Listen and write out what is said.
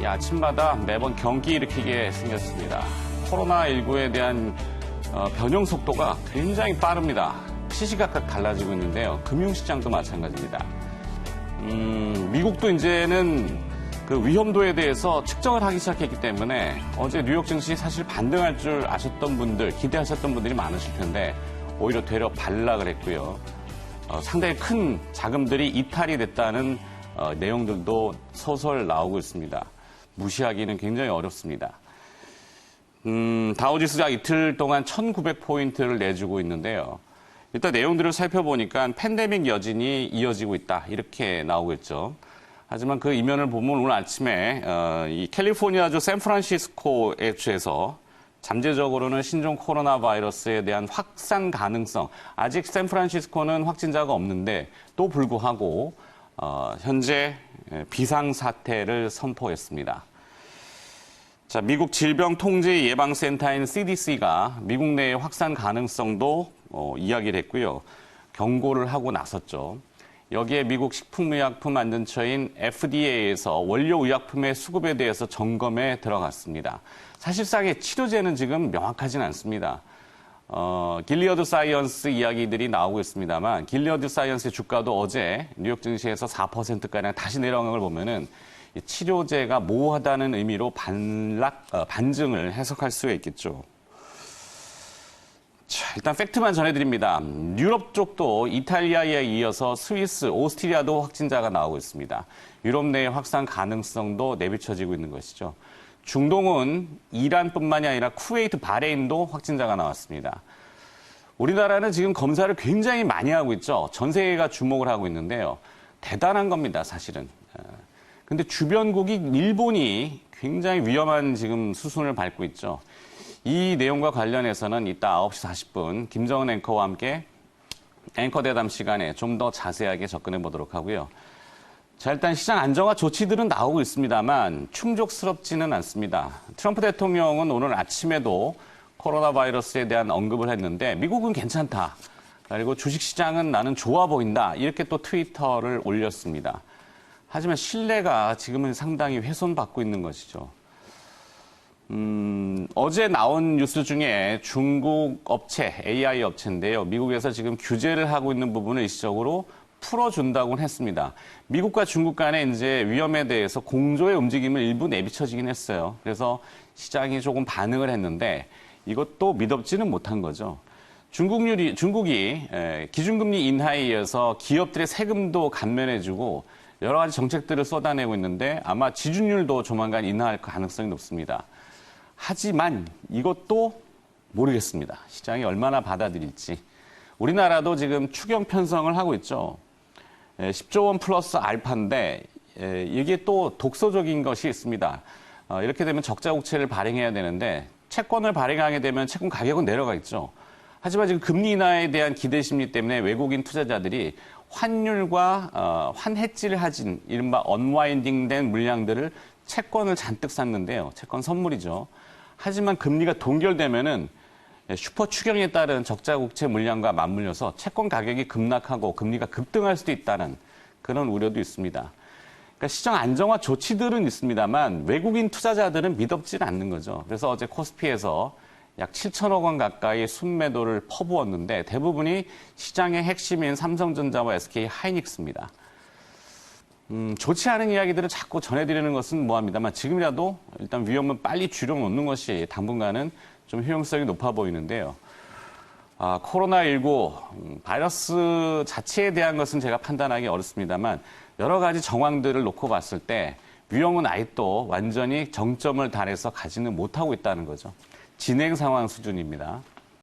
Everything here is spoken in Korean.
아침마다 매번 경기 일으키게 생겼습니다. 코로나19에 대한 변형 속도가 굉장히 빠릅니다. 시시각각 달라지고 있는데요. 금융시장도 마찬가지입니다. 미국도 이제는 그 위험도에 대해서 측정을 하기 시작했기 때문에 어제 뉴욕 증시 사실 반등할 줄 아셨던 분들, 기대하셨던 분들이 많으실 텐데 오히려 되려 반락을 했고요. 상당히 큰 자금들이 이탈이 됐다는 내용들도 소설 나오고 있습니다. 무시하기는 굉장히 어렵습니다. 다우지수가 이틀 동안 1,900포인트를 내주고 있는데요. 일단 내용들을 살펴보니까 팬데믹 여진이 이어지고 있다 이렇게 나오고 있죠. 하지만 그 이면을 보면 오늘 아침에 이 캘리포니아주 샌프란시스코에 주에서 잠재적으로는 신종 코로나 바이러스에 대한 확산 가능성, 아직 샌프란시스코는 확진자가 없는데 또 불구하고 현재 비상사태를 선포했습니다. 자, 미국 질병통제예방센터인 CDC가 미국 내의 확산 가능성도 이야기를 했고요. 경고를 하고 나섰죠. 여기에 미국 식품의약품안전처인 FDA에서 원료의약품의 수급에 대해서 점검에 들어갔습니다. 사실상의 치료제는 지금 명확하지는 않습니다. 길리어드 사이언스 이야기들이 나오고 있습니다만 길리어드 사이언스의 주가도 어제 뉴욕 증시에서 4%가량 다시 내려간 걸 보면은 치료제가 모호하다는 의미로 반증을 해석할 수가 있겠죠. 자, 일단 팩트만 전해드립니다. 유럽 쪽도 이탈리아에 이어서 스위스, 오스트리아도 확진자가 나오고 있습니다. 유럽 내의 확산 가능성도 내비쳐지고 있는 것이죠. 중동은 이란뿐만이 아니라 쿠웨이트, 바레인도 확진자가 나왔습니다. 우리나라는 지금 검사를 굉장히 많이 하고 있죠. 전 세계가 주목을 하고 있는데요. 대단한 겁니다, 사실은. 근데 주변국이 일본이 굉장히 위험한 지금 수순을 밟고 있죠. 이 내용과 관련해서는 이따 9시 40분 김정은 앵커와 함께 앵커 대담 시간에 좀 더 자세하게 접근해 보도록 하고요. 자, 일단 시장 안정화 조치들은 나오고 있습니다만 충족스럽지는 않습니다. 트럼프 대통령은 오늘 아침에도 코로나 바이러스에 대한 언급을 했는데 미국은 괜찮다. 그리고 주식시장은 나는 좋아 보인다. 이렇게 또 트위터를 올렸습니다. 하지만 신뢰가 지금은 상당히 훼손받고 있는 것이죠. 어제 나온 뉴스 중에 중국 업체, AI 업체인데요. 미국에서 지금 규제를 하고 있는 부분을 일시적으로 풀어준다고는 했습니다. 미국과 중국 간의 이제 위험에 대해서 공조의 움직임을 일부 내비쳐지긴 했어요. 그래서 시장이 조금 반응을 했는데 이것도 믿업지는 못한 거죠. 중국이 기준금리 인하에 이어서 기업들의 세금도 감면해주고 여러 가지 정책들을 쏟아내고 있는데 아마 지준율도 조만간 인하할 가능성이 높습니다. 하지만 이것도 모르겠습니다. 시장이 얼마나 받아들일지. 우리나라도 지금 추경 편성을 하고 있죠. 10조 원 플러스 알파인데 이게 또 독소적인 것이 있습니다. 이렇게 되면 적자 국채를 발행해야 되는데 채권을 발행하게 되면 채권 가격은 내려가 있죠. 하지만 지금 금리 인하에 대한 기대 심리 때문에 외국인 투자자들이 환율과 환해지를 하진 이른바 언와인딩된 물량들을 채권을 잔뜩 샀는데요. 채권 선물이죠. 하지만 금리가 동결되면은 슈퍼 추경에 따른 적자 국채 물량과 맞물려서 채권 가격이 급락하고 금리가 급등할 수도 있다는 그런 우려도 있습니다. 그러니까 시장 안정화 조치들은 있습니다만 외국인 투자자들은 믿업지 않는 거죠. 그래서 어제 코스피에서 약 7천억 원 가까이 순매도를 퍼부었는데 대부분이 시장의 핵심인 삼성전자와 SK 하이닉스입니다. 좋지 않은 이야기들을 자꾸 전해드리는 것은 뭐합니다만 지금이라도 일단 위험은 빨리 줄여놓는 것이 당분간은 좀 효용성이 높아 보이는데요. 코로나19 바이러스 자체에 대한 것은 제가 판단하기 어렵습니다만 여러 가지 정황들을 놓고 봤을 때 위험은 아직도 완전히 정점을 달해서 가지는 못하고 있다는 거죠. 진행 상황 수준입니다.